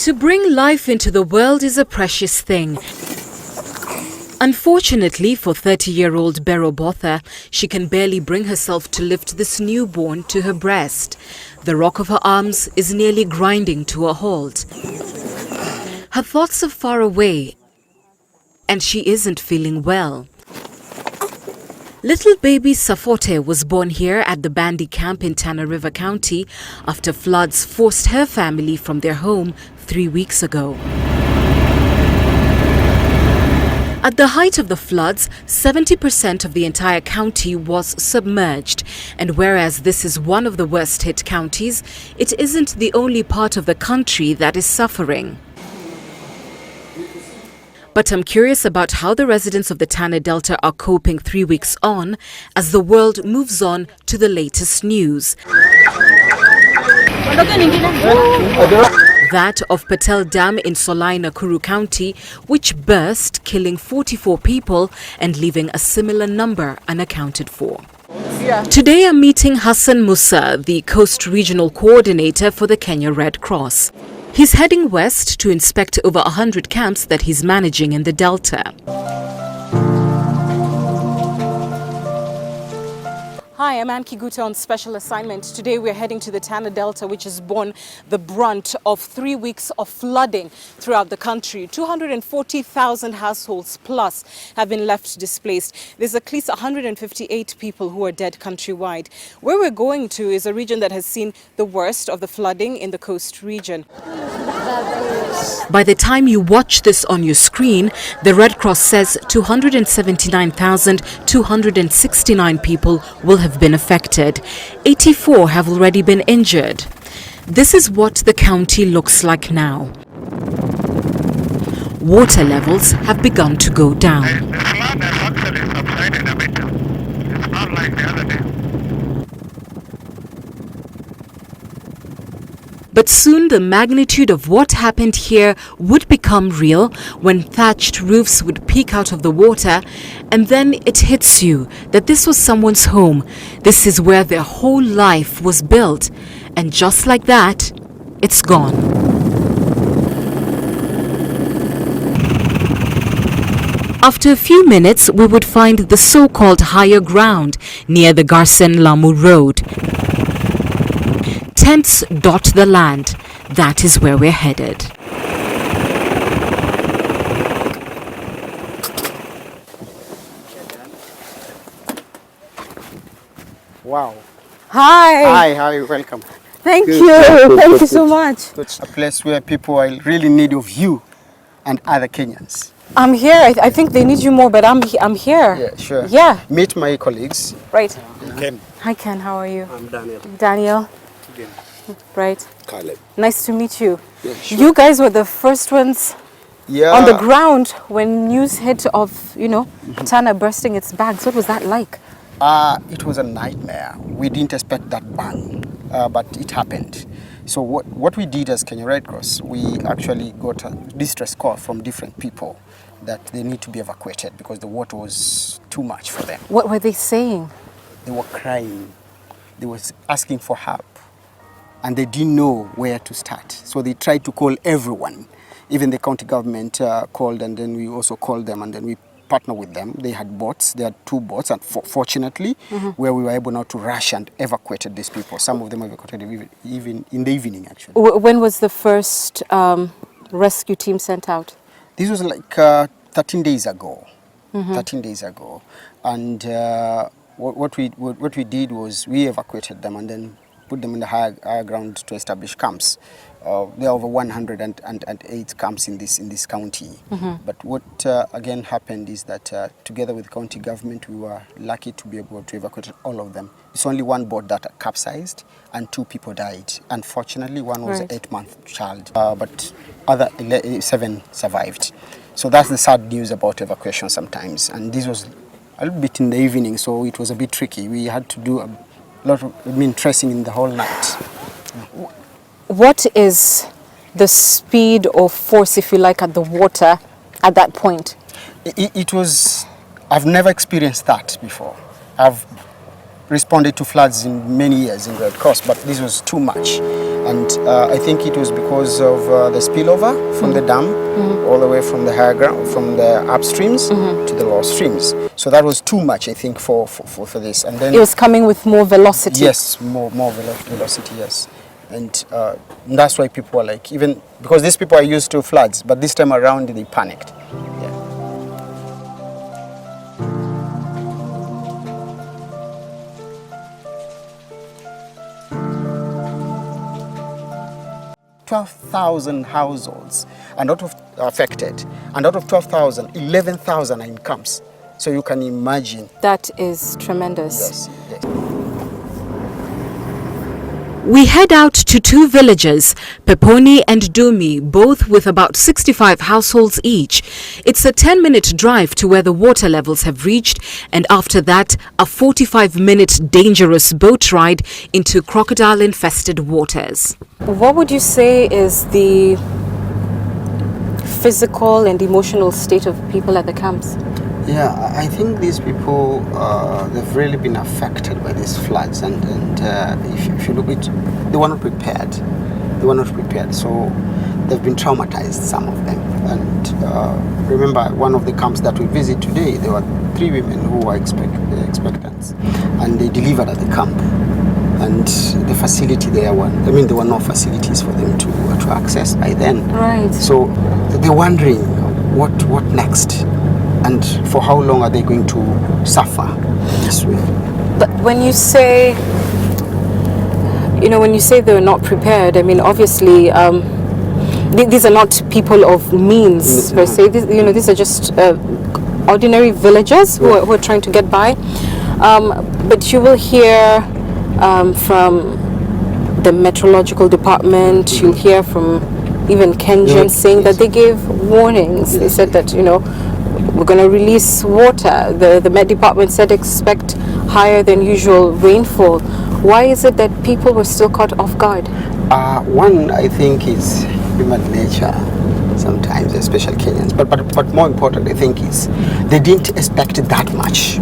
To bring life into the world is a precious thing. Unfortunately for 30-year-old Bero Botha, she can barely bring herself to lift this newborn to her breast. The rock of her arms is nearly grinding to a halt. Her thoughts are far away, and she isn't feeling well. Little baby Safote was born here at the Bandi Camp in Tana River County after floods forced her family from their home 3 weeks ago. At the height of the floods, 70% of the entire county was submerged. And whereas this is one of the worst hit counties, it isn't the only part of the country that is suffering. But I'm curious about how the residents of the Tana Delta are coping 3 weeks on as the world moves on to the latest news. That of Patel Dam in Solai, Nakuru County, which burst, killing 44 people and leaving a similar number unaccounted for. Today I'm meeting Hassan Musa, the Coast Regional Coordinator for the Kenya Red Cross. He's heading west to inspect over 100 camps that he's managing in the Delta. Hi, I'm Kiguta on special assignment. Today we're heading to the Tana Delta, which has borne the brunt of 3 weeks of flooding throughout the country. 240,000 households plus have been left displaced. There's at least 158 people who are dead countrywide. Where we're going to is a region that has seen the worst of the flooding in the coast region. By the time you watch this on your screen, the Red Cross says 279,269 people will have been affected. 84 have already been injured. This is what the county looks like now. Water levels have begun to go down. The flood has actually subsided a bit. It's not like the other day. But soon the magnitude of what happened here would become real when thatched roofs would peek out of the water, and then it hits you that this was someone's home. This is where their whole life was built, and just like that, it's gone. After a few minutes, we would find the so-called higher ground near the Garsen-Lamu Road. Tents dot the land. That is where we're headed. Wow. Hi. Hi, welcome. Thank you. Thank you so much. It's a place where people are really in need of you and other Kenyans. I'm here. I think they need you more, but I'm here. Yeah, sure. Yeah. Meet my colleagues. Right. Ken. Hi, Ken. How are you? I'm Daniel. Daniel. Right. Caleb. Nice to meet you. Yeah, sure. You guys were the first ones on the ground when news hit of, Tana bursting its banks. What was that like? It was a nightmare. We didn't expect that bang, but it happened. So what we did as Kenya Red Cross, we actually got a distress call from different people that they need to be evacuated because the water was too much for them. What were they saying? They were crying. They were asking for help. And they didn't know where to start. So they tried to call everyone. Even the county government called, and then we also called them, and then we partnered with them. They had boats. They had 2 boats, and fortunately, where we were able now to rush and evacuated these people. Some of them evacuated even in the evening, actually. When was the first rescue team sent out? This was like 13 days ago. 13 days ago. And what we did was we evacuated them and then put them in the higher ground to establish camps. There are over 108 camps in this county. But what again happened is that together with the county government, we were lucky to be able to evacuate all of them. It's only 1 boat that capsized and 2 people died. Unfortunately, one was an 8-month child, but other 7 survived. So that's the sad news about evacuation sometimes. And this was a little bit in the evening, so it was a bit tricky. We had to do a lot of tracing in the whole night. What is the speed or force, if you like, at the water at that point? It was, I've never experienced that before. I've responded to floods in many years in Red Cross, but this was too much. And I think it was because of the spillover from the dam, all the way from the higher ground, from the upstreams to the lower streams. So that was too much, I think, for this. And then It was coming with more velocity. yes, more velocity, yes. And that's why people were like, even because these people are used to floods, but this time around they panicked. Yeah. "12,000 households are not affected, and out of 12,000, 11,000 are in camps. So you can imagine. That is tremendous. Yes, yes. We head out to two villages, Peponi and Dumi, both with about 65 households each. It's a 10-minute drive to where the water levels have reached, and after that, a 45-minute dangerous boat ride into crocodile-infested waters. What would you say is the physical and emotional state of people at the camps? Yeah, I think these people, they've really been affected by these floods, and if you look at it, they were not prepared. They were not prepared, so they've been traumatized, some of them. And remember, one of the camps that we visit today, there were 3 women who were expectants, and they delivered at the camp. And the facility there there were no facilities for them to access by then. Right. So they're wondering what next, and for how long are they going to suffer this way? But when you say, they're not prepared, I mean, obviously, these are not people of means per se. These are just ordinary villagers who are trying to get by. But you will hear from the meteorological department, you'll hear from even Kenyan saying that they gave warnings. They said that, we're going to release water. The Met Department said expect higher than usual rainfall. Why is it that people were still caught off guard? One, I think, is human nature sometimes, especially Kenyans. But more important, I think, is they didn't expect that much.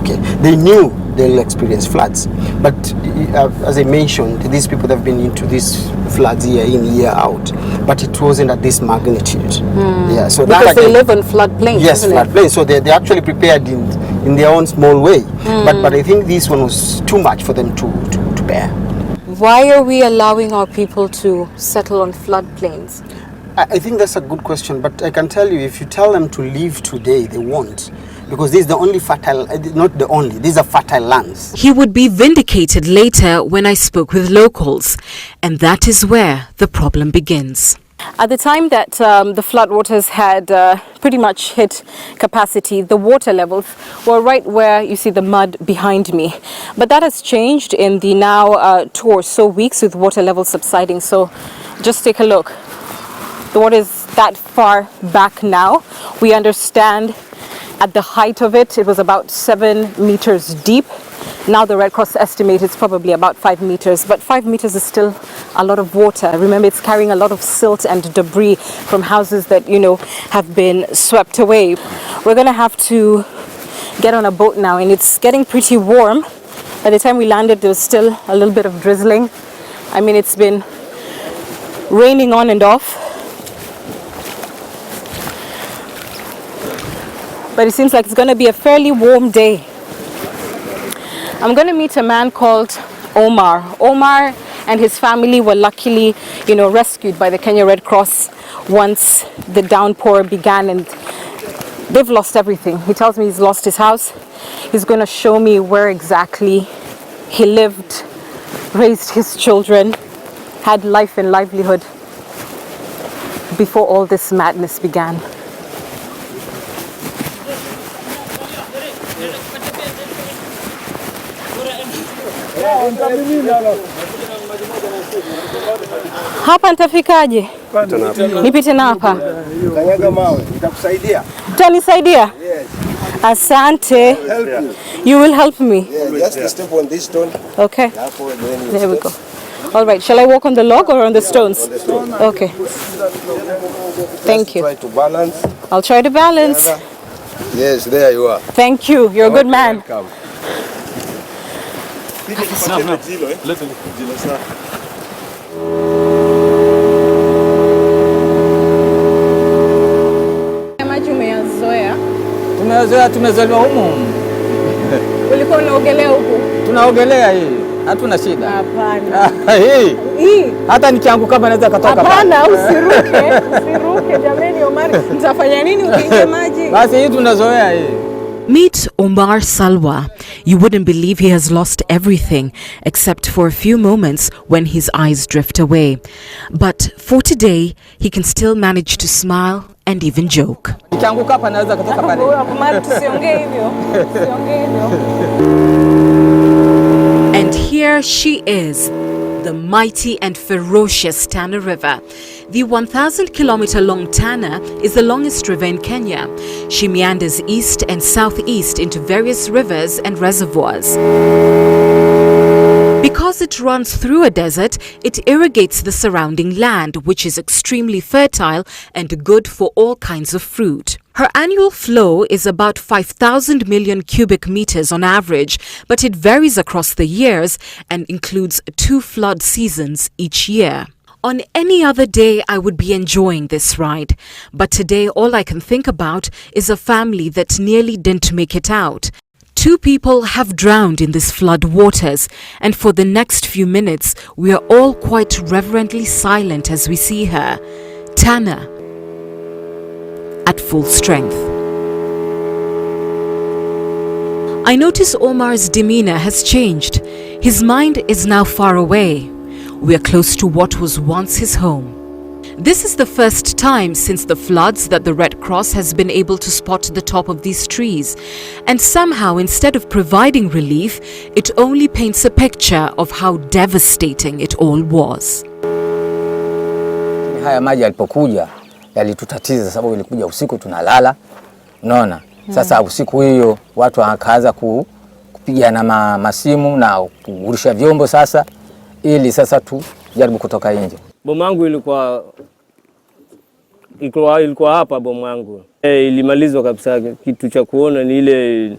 Okay, they knew they'll experience floods, but as I mentioned, these people have been into these floods year in, year out, but it wasn't at this magnitude. Yeah, so because they live on floodplains. Yes, floodplains. So they're actually prepared in their own small way. But I think this one was too much for them to bear. Why are we allowing our people to settle on floodplains? I think that's a good question, but I can tell you, if you tell them to leave today, they won't. Because this is the only fertile, not the only, these are fertile lands. He would be vindicated later when I spoke with locals, and that is where the problem begins. At the time that the floodwaters had pretty much hit capacity, the water levels were right where you see the mud behind me. But that has changed in the now 2 or so weeks with water levels subsiding. So just take a look. The water is that far back now. We understand at the height of it, it was about 7 meters deep. Now the Red Cross estimates it's probably about 5 meters, but 5 meters is still a lot of water. Remember, it's carrying a lot of silt and debris from houses that, have been swept away. We're going to have to get on a boat now, and it's getting pretty warm. By the time we landed, there was still a little bit of drizzling. I mean, it's been raining on and off. But it seems like it's going to be a fairly warm day. I'm going to meet a man called Omar. Omar and his family were luckily, rescued by the Kenya Red Cross once the downpour began, and they've lost everything. He tells me he's lost his house. He's going to show me where exactly he lived, raised his children, had life and livelihood before all this madness began. Hapa nitafikaje? Nipite na hapa. Kanyaga mawe, nitakusaidia. Utanisaidia? Yes. Asante. You will help me? Yes, just step on this stone. Okay. There we go. All right. Shall I walk on the log or on the stones? On the stone. Okay. Thank you. Try to balance. I'll try to balance. Yes, there you are. Thank you. You're a good man. Welcome. tunazoea, tumezaliwa humu. Ulikuwa unaogelea huku? Tunaogelea hii. Hatuna shida. Hapana. Hii. Hata nikianguka kama naweza katoka. Hapana, usiruke. Usiruke jameni Omar. Mtafanya nini ukiingia maji? Basi hii tunazoea hii. Meet Omar Salwa. You wouldn't believe he has lost everything except for a few moments when his eyes drift away. But for today, he can still manage to smile and even joke. Nikianguka hapa naweza katoka pale. Omar, tusiongee hivyo. Tusiongee hivyo. And here she is, the mighty and ferocious Tana River. The 1,000-kilometer-long Tana is the longest river in Kenya. She meanders east and southeast into various rivers and reservoirs. Because it runs through a desert, it irrigates the surrounding land, which is extremely fertile and good for all kinds of fruit. Her annual flow is about 5,000 million cubic meters on average, but it varies across the years and includes 2 flood seasons each year. On any other day, I would be enjoying this ride. But today, all I can think about is a family that nearly didn't make it out. 2 people have drowned in these flood waters, and for the next few minutes, we are all quite reverently silent as we see her, Tana, at full strength. I notice Omar's demeanor has changed. His mind is now far away. We are close to what was once his home. This is the first time since the floods that the Red Cross has been able to spot the top of these trees. And somehow, instead of providing relief, it only paints a picture of how devastating it all was. Haya maji yalipokuja yalitutatiza sababu ilikuja usiku tunalala. Unaona? Sasa usiku hiyo watu wakaanza kupigana masimu na kurusha vyombo sasa ili sasa tujaribu kutoka nje. Bomu yangu ilikuwa hapa bomu yangu. Ilimalizwa kabisa, kitu cha kuona ni ile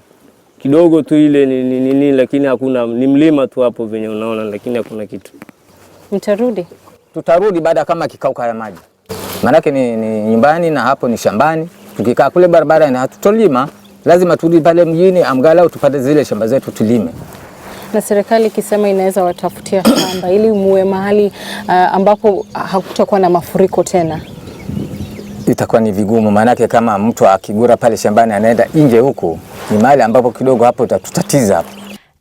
kidogo tu ile ni lakini hakuna, ni mlima tu hapo venye unaona lakini hakuna kitu. Mtarudi? Tutarudi baada kama kikauka ya maji. Maanake ni nyumbani na hapo ni shambani. Tukikaa kule barabara na hatutolima, lazima turudi pale mjini angalau tupate zile shamba zetu tulime. Na serikali ikisema inaweza watafutia shamba ili muwe mahali ambapo hakutakuwa na mafuriko tena. Itakuwa ni vigumu, maanake kama mtu akigura pale shambani anaenda nje huko, ni mahali ambapo kidogo hapo tutatiza hapo.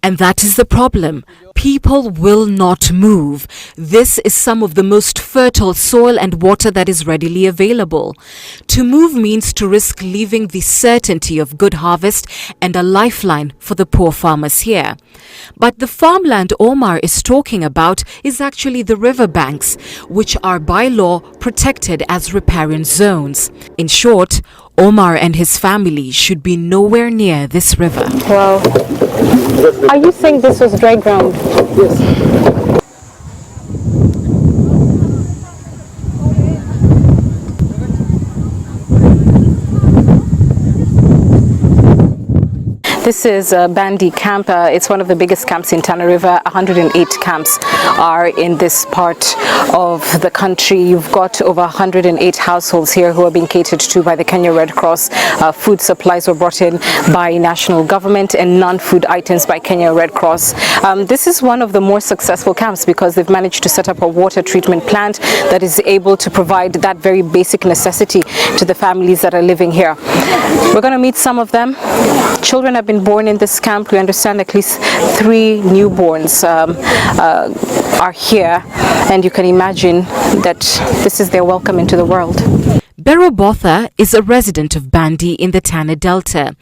And that is the problem. People will not move. This is some of the most fertile soil and water that is readily available. To move means to risk leaving the certainty of good harvest and a lifeline for the poor farmers here. But the farmland Omar is talking about is actually the riverbanks, which are by law protected as riparian zones. In short, Omar and his family should be nowhere near this river. Wow. Are you saying this was dry ground? Yes. This is Bandi Camp. It's one of the biggest camps in Tana River. 108 camps are in this part of the country. You've got over 108 households here who are being catered to by the Kenya Red Cross. Food supplies were brought in by national government and non-food items by Kenya Red Cross. This is one of the more successful camps because they've managed to set up a water treatment plant that is able to provide that very basic necessity to the families that are living here. We're going to meet some of them. Children have been born in this camp. We understand at least 3 newborns are here, and you can imagine that this is their welcome into the world. Bero Botha is a resident of Bandi in the Tana Delta.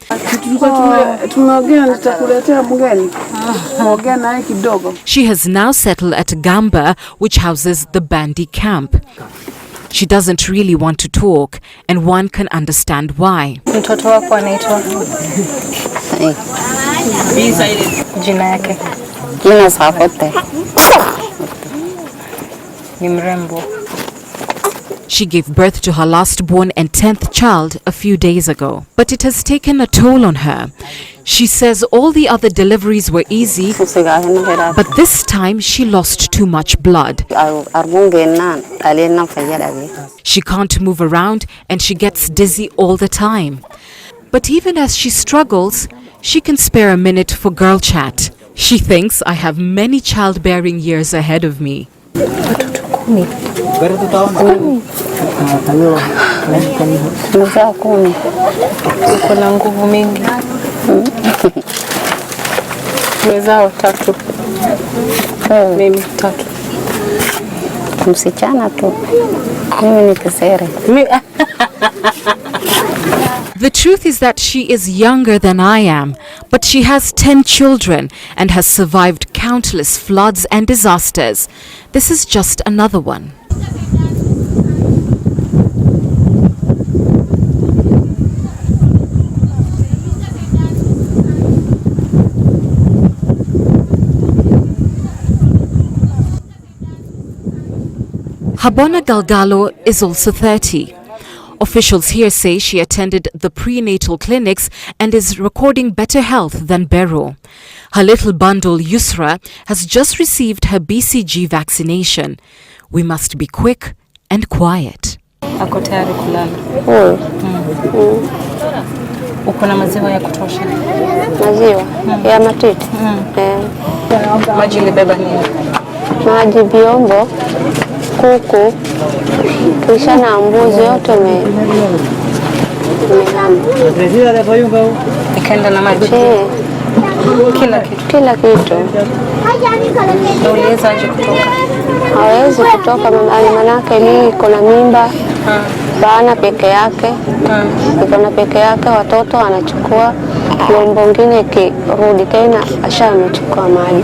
She has now settled at Gamba, which houses the Bandi Camp. She doesn't really want to talk, and one can understand why. Mtoto wako anaitwa? Jina yake? Jina Safote. Ni mrembo. She gave birth to her last-born and 10th child a few days ago. But it has taken a toll on her. She says all the other deliveries were easy, but this time she lost too much blood. She can't move around and she gets dizzy all the time. But even as she struggles, she can spare a minute for girl chat. She thinks I have many childbearing years ahead of me. Mzaa 10. Uko na nguvu mingi. Mzaa 3. Mimi 3. Msichana tu. Mimi ni kisere. The truth is that she is younger than I am, but she has 10 children and has survived countless floods and disasters. This is just another one. Habona Galgalo is also 30. Officials here say she attended the prenatal clinics and is recording better health than Bero. Her little bundle Yusra has just received her BCG vaccination. We must be quick and quiet. Ako tayari kulala. Uko na maziwa ya kutosha? Maziwa ya matiti. Maji ulibeba nini? Maji, vyombo, kuku, kisha na mbuzi yote Ikaenda na maji? Kila kitu. Uliweza aje kutoka? Hawezi kutoka manake iko na mimba. Bana peke yake. Iko na peke yake, watoto anachukua. Vyombo ngine kirudi tena ashamechukua maji.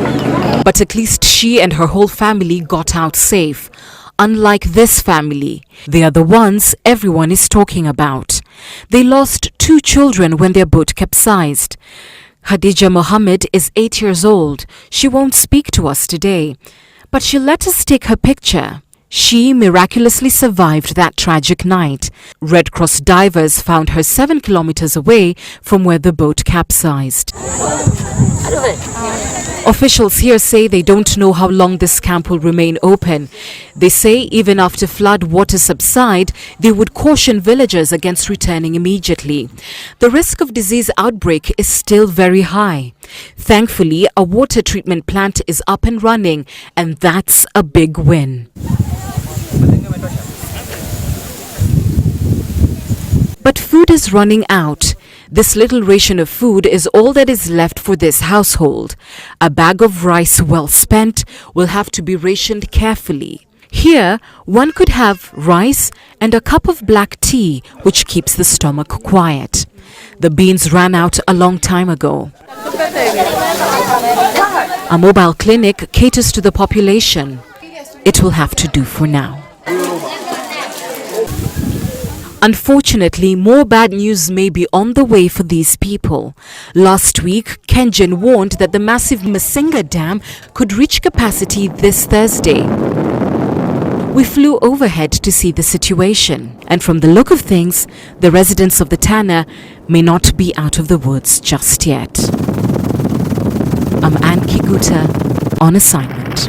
But at least she and her whole family got out safe. Unlike this family, they are the ones everyone is talking about. They lost 2 children when their boat capsized. Khadija Mohammed is 8 years old. She won't speak to us today, but she'll let us take her picture. She miraculously survived that tragic night. Red Cross divers found her 7 kilometers away from where the boat capsized. Officials here say they don't know how long this camp will remain open. They say even after flood waters subside, they would caution villagers against returning immediately. The risk of disease outbreak is still very high. Thankfully, a water treatment plant is up and running, and that's a big win. But food is running out. This little ration of food is all that is left for this household. A bag of rice well spent will have to be rationed carefully. Here, one could have rice and a cup of black tea, which keeps the stomach quiet. The beans ran out a long time ago. A mobile clinic caters to the population. It will have to do for now. Unfortunately, more bad news may be on the way for these people. Last week, Kengen warned that the massive Masinga Dam could reach capacity this Thursday. We flew overhead to see the situation, and from the look of things, the residents of the Tana may not be out of the woods just yet. I'm Kiguta on assignment.